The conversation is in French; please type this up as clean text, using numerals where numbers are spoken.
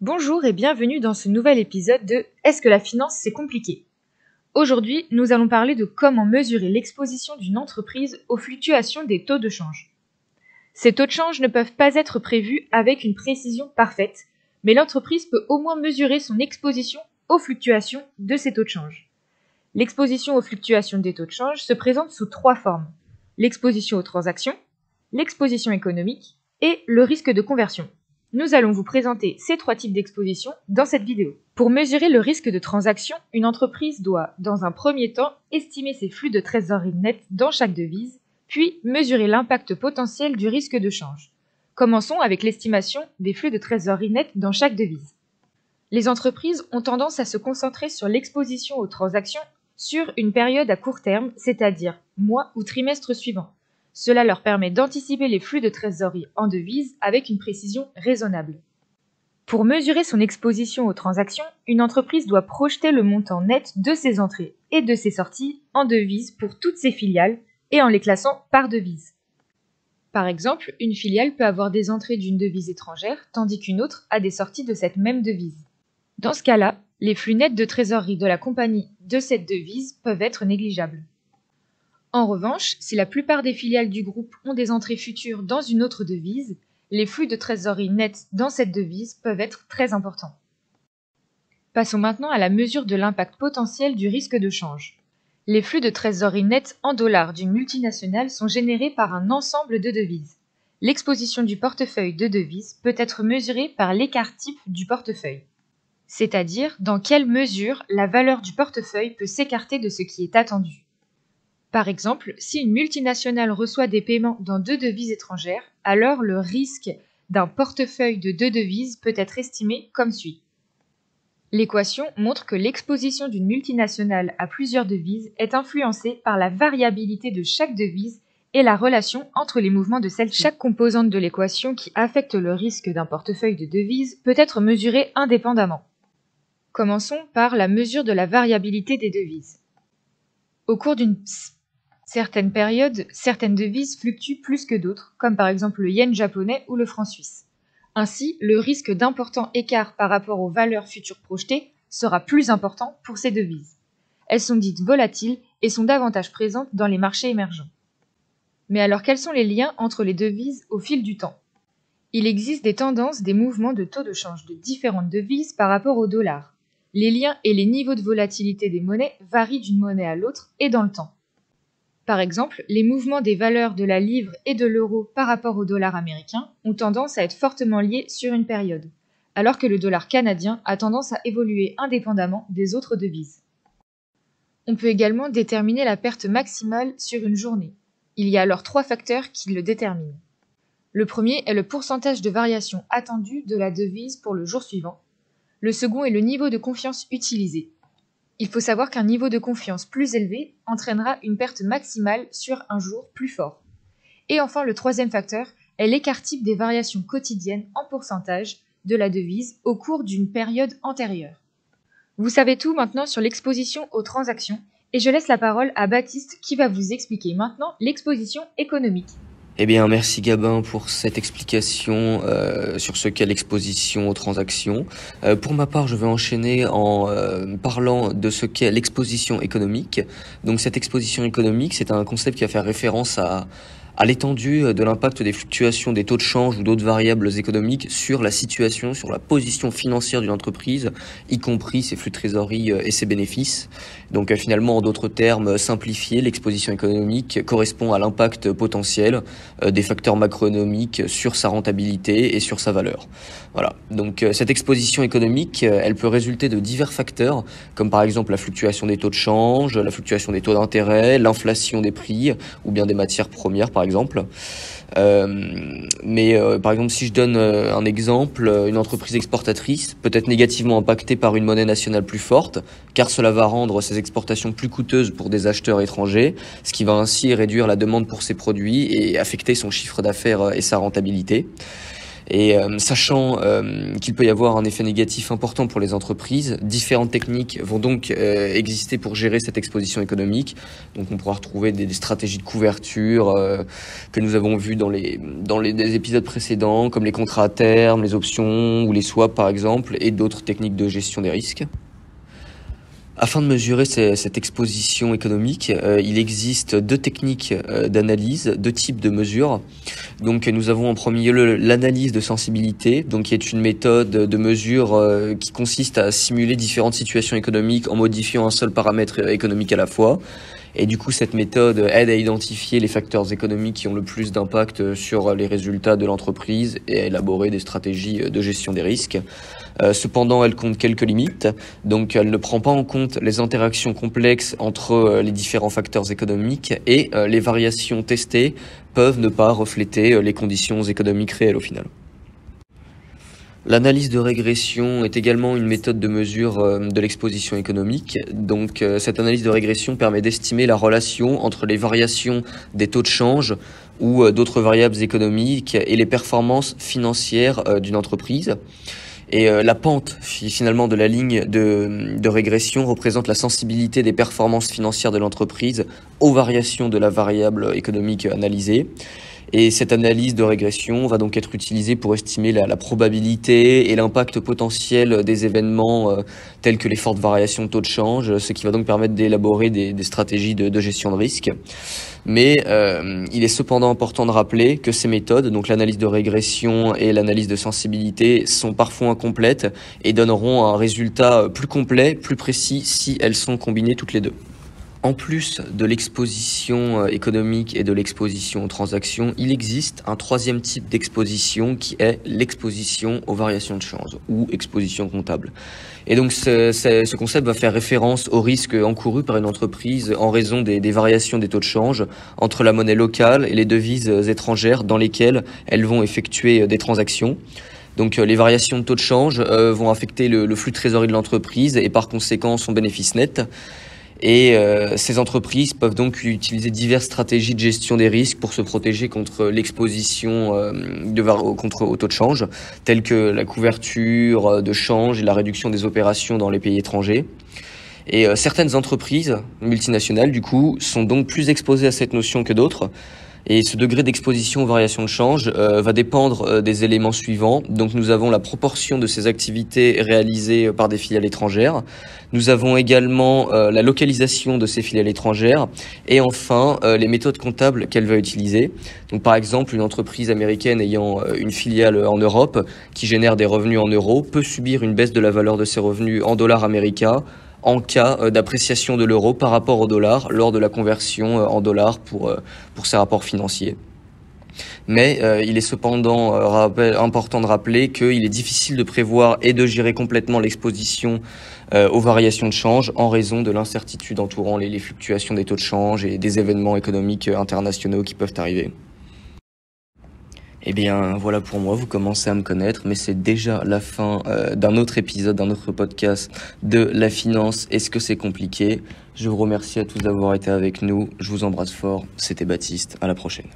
Bonjour et bienvenue dans ce nouvel épisode de Est-ce que la finance c'est compliqué? Aujourd'hui, nous allons parler de comment mesurer l'exposition d'une entreprise aux fluctuations des taux de change. Ces taux de change ne peuvent pas être prévus avec une précision parfaite, mais l'entreprise peut au moins mesurer son exposition aux fluctuations de ces taux de change. L'exposition aux fluctuations des taux de change se présente sous trois formes: l'exposition aux transactions, l'exposition économique et le risque de conversion. Nous allons vous présenter ces trois types d'exposition dans cette vidéo. Pour mesurer le risque de transaction, une entreprise doit, dans un premier temps, estimer ses flux de trésorerie nets dans chaque devise, puis mesurer l'impact potentiel du risque de change. Commençons avec l'estimation des flux de trésorerie nets dans chaque devise. Les entreprises ont tendance à se concentrer sur l'exposition aux transactions sur une période à court terme, c'est-à-dire mois ou trimestre suivant. Cela leur permet d'anticiper les flux de trésorerie en devises avec une précision raisonnable. Pour mesurer son exposition aux transactions, une entreprise doit projeter le montant net de ses entrées et de ses sorties en devises pour toutes ses filiales et en les classant par devise. Par exemple, une filiale peut avoir des entrées d'une devise étrangère tandis qu'une autre a des sorties de cette même devise. Dans ce cas-là, les flux nets de trésorerie de la compagnie de cette devise peuvent être négligeables. En revanche, si la plupart des filiales du groupe ont des entrées futures dans une autre devise, les flux de trésorerie nets dans cette devise peuvent être très importants. Passons maintenant à la mesure de l'impact potentiel du risque de change. Les flux de trésorerie nets en dollars d'une multinationale sont générés par un ensemble de devises. L'exposition du portefeuille de devises peut être mesurée par l'écart type du portefeuille, c'est-à-dire dans quelle mesure la valeur du portefeuille peut s'écarter de ce qui est attendu. Par exemple, si une multinationale reçoit des paiements dans deux devises étrangères, alors le risque d'un portefeuille de deux devises peut être estimé comme suit. L'équation montre que l'exposition d'une multinationale à plusieurs devises est influencée par la variabilité de chaque devise et la relation entre les mouvements de celle-ci. Chaque composante de l'équation qui affecte le risque d'un portefeuille de devises peut être mesurée indépendamment. Commençons par la mesure de la variabilité des devises. Au cours d'une certaine période, certaines devises fluctuent plus que d'autres, comme par exemple le yen japonais ou le franc suisse. Ainsi, le risque d'importants écarts par rapport aux valeurs futures projetées sera plus important pour ces devises. Elles sont dites volatiles et sont davantage présentes dans les marchés émergents. Mais alors quels sont les liens entre les devises au fil du temps? Il existe des tendances des mouvements de taux de change de différentes devises par rapport au dollar. Les liens et les niveaux de volatilité des monnaies varient d'une monnaie à l'autre et dans le temps. Par exemple, les mouvements des valeurs de la livre et de l'euro par rapport au dollar américain ont tendance à être fortement liés sur une période, alors que le dollar canadien a tendance à évoluer indépendamment des autres devises. On peut également déterminer la perte maximale sur une journée. Il y a alors trois facteurs qui le déterminent. Le premier est le pourcentage de variation attendue de la devise pour le jour suivant. Le second est le niveau de confiance utilisé. Il faut savoir qu'un niveau de confiance plus élevé entraînera une perte maximale sur un jour plus fort. Et enfin, le troisième facteur est l'écart type des variations quotidiennes en pourcentage de la devise au cours d'une période antérieure. Vous savez tout maintenant sur l'exposition aux transactions et je laisse la parole à Baptiste qui va vous expliquer maintenant l'exposition économique. Eh bien, merci Gabin pour cette explication sur ce qu'est l'exposition aux transactions. Pour ma part, je vais enchaîner en parlant de ce qu'est l'exposition économique. Donc cette exposition économique, c'est un concept qui va faire référence à l'étendue de l'impact des fluctuations des taux de change ou d'autres variables économiques sur la situation, sur la position financière d'une entreprise, y compris ses flux de trésorerie et ses bénéfices. Donc finalement, en d'autres termes simplifiés, l'exposition économique correspond à l'impact potentiel des facteurs macroéconomiques sur sa rentabilité et sur sa valeur. Voilà. Donc cette exposition économique, elle peut résulter de divers facteurs, comme par exemple la fluctuation des taux de change, la fluctuation des taux d'intérêt, l'inflation des prix ou bien des matières premières par exemple. Par exemple, si je donne un exemple, une entreprise exportatrice peut être négativement impactée par une monnaie nationale plus forte, car cela va rendre ses exportations plus coûteuses pour des acheteurs étrangers, ce qui va ainsi réduire la demande pour ses produits et affecter son chiffre d'affaires et sa rentabilité. Et sachant qu'il peut y avoir un effet négatif important pour les entreprises, différentes techniques vont donc exister pour gérer cette exposition économique. Donc on pourra retrouver des stratégies de couverture que nous avons vues dans les épisodes précédents, comme les contrats à terme, les options ou les swaps par exemple, et d'autres techniques de gestion des risques. Afin de mesurer cette exposition économique, il existe deux techniques d'analyse, deux types de mesures. Donc nous avons en premier lieu l'analyse de sensibilité, donc qui est une méthode de mesure qui consiste à simuler différentes situations économiques en modifiant un seul paramètre économique à la fois. Et du coup, cette méthode aide à identifier les facteurs économiques qui ont le plus d'impact sur les résultats de l'entreprise et à élaborer des stratégies de gestion des risques. Cependant, elle compte quelques limites, donc elle ne prend pas en compte les interactions complexes entre les différents facteurs économiques et les variations testées peuvent ne pas refléter les conditions économiques réelles au final. L'analyse de régression est également une méthode de mesure de l'exposition économique. Donc cette analyse de régression permet d'estimer la relation entre les variations des taux de change ou d'autres variables économiques et les performances financières d'une entreprise. Et la pente finalement de la ligne de régression représente la sensibilité des performances financières de l'entreprise aux variations de la variable économique analysée. Et cette analyse de régression va donc être utilisée pour estimer la probabilité et l'impact potentiel des événements tels que les fortes variations de taux de change, ce qui va donc permettre d'élaborer des stratégies de gestion de risque. Mais il est cependant important de rappeler que ces méthodes, donc l'analyse de régression et l'analyse de sensibilité, sont parfois incomplètes et donneront un résultat plus complet, plus précis si elles sont combinées toutes les deux. En plus de l'exposition économique et de l'exposition aux transactions, il existe un troisième type d'exposition qui est l'exposition aux variations de change ou exposition comptable. Et donc ce concept va faire référence aux risques encourus par une entreprise en raison des variations des taux de change entre la monnaie locale et les devises étrangères dans lesquelles elles vont effectuer des transactions. Donc les variations de taux de change vont affecter le flux de trésorerie de l'entreprise et par conséquent son bénéfice net. Et ces entreprises peuvent donc utiliser diverses stratégies de gestion des risques pour se protéger contre l'exposition au taux de change, telles que la couverture de change et la réduction des opérations dans les pays étrangers. Et certaines entreprises multinationales, du coup, sont donc plus exposées à cette notion que d'autres. Et ce degré d'exposition aux variations de change va dépendre des éléments suivants. Donc nous avons la proportion de ces activités réalisées par des filiales étrangères. Nous avons également la localisation de ces filiales étrangères. Et enfin, les méthodes comptables qu'elle va utiliser. Donc par exemple, une entreprise américaine ayant une filiale en Europe qui génère des revenus en euros peut subir une baisse de la valeur de ses revenus en dollars américains en cas d'appréciation de l'euro par rapport au dollar lors de la conversion en dollars pour ces rapports financiers. Mais il est cependant important de rappeler qu'il est difficile de prévoir et de gérer complètement l'exposition aux variations de change en raison de l'incertitude entourant les fluctuations des taux de change et des événements économiques internationaux qui peuvent arriver. Eh bien, voilà pour moi, vous commencez à me connaître, mais c'est déjà la fin d'un autre épisode, d'un autre podcast de La Finance. Est-ce que c'est compliqué ? Je vous remercie à tous d'avoir été avec nous. Je vous embrasse fort. C'était Baptiste. À la prochaine.